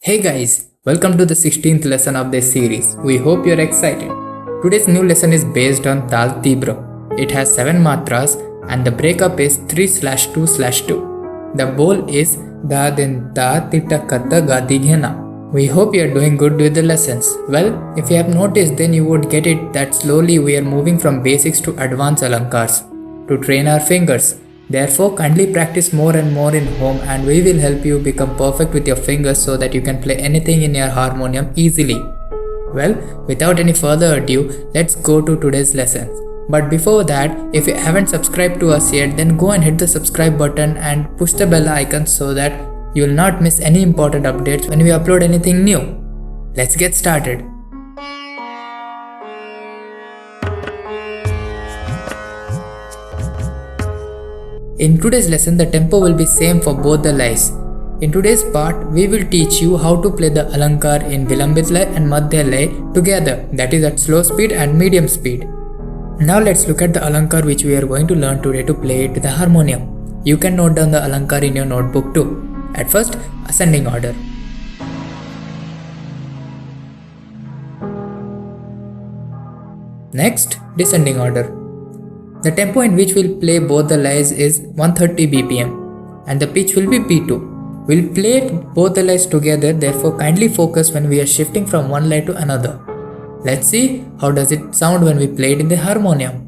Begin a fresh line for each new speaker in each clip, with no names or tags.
Hey guys, welcome to the 16th lesson of this series. We hope you're excited. Today's new lesson is based on Tal Tibro. It has 7 matras and the breakup is 3/2/2. The bowl is da din da tita katta gadi ghena. We hope you're doing good with the lessons. Well, if you have noticed, then you would get it that slowly we are moving from basics to advanced alankars to train our fingers. Therefore, kindly practice more and more in home and we will help you become perfect with your fingers so that you can play anything in your harmonium easily. Well, without any further ado, let's go to today's lesson. But before that, if you haven't subscribed to us yet, then go and hit the subscribe button and push the bell icon so that you will not miss any important updates when we upload anything new. Let's get started. In today's lesson, the tempo will be same for both the lays. In today's part, we will teach you how to play the alankar in Vilambit lay and Madhya lay together, that is at slow speed and medium speed. Now let's look at the alankar which we are going to learn today to play it with the harmonium. You can note down the alankar in your notebook too. At first, ascending order. Next, descending order. The tempo in which we'll play both the lays is 130 bpm and the pitch will be P2. We'll play both the lays together, therefore kindly focus when we are shifting from one lay to another. Let's see how does it sound when we play it in the harmonium.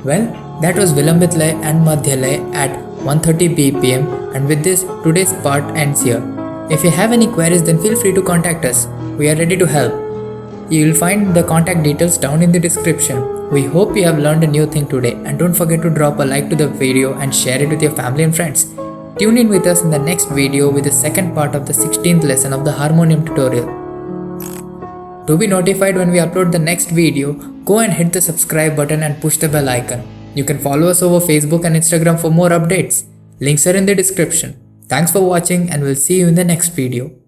Well, that was Vilambit Lay and Madhya Lay at 130 BPM, and with this, today's part ends here. If you have any queries, then feel free to contact us. We are ready to help. You will find the contact details down in the description. We hope you have learned a new thing today, and don't forget to drop a like to the video and share it with your family and friends. Tune in with us in the next video with the second part of the 16th lesson of the Harmonium tutorial. To be notified when we upload the next video, go and hit the subscribe button and push the bell icon. You can follow us over Facebook and Instagram for more updates. Links are in the description. Thanks for watching, and we'll see you in the next video.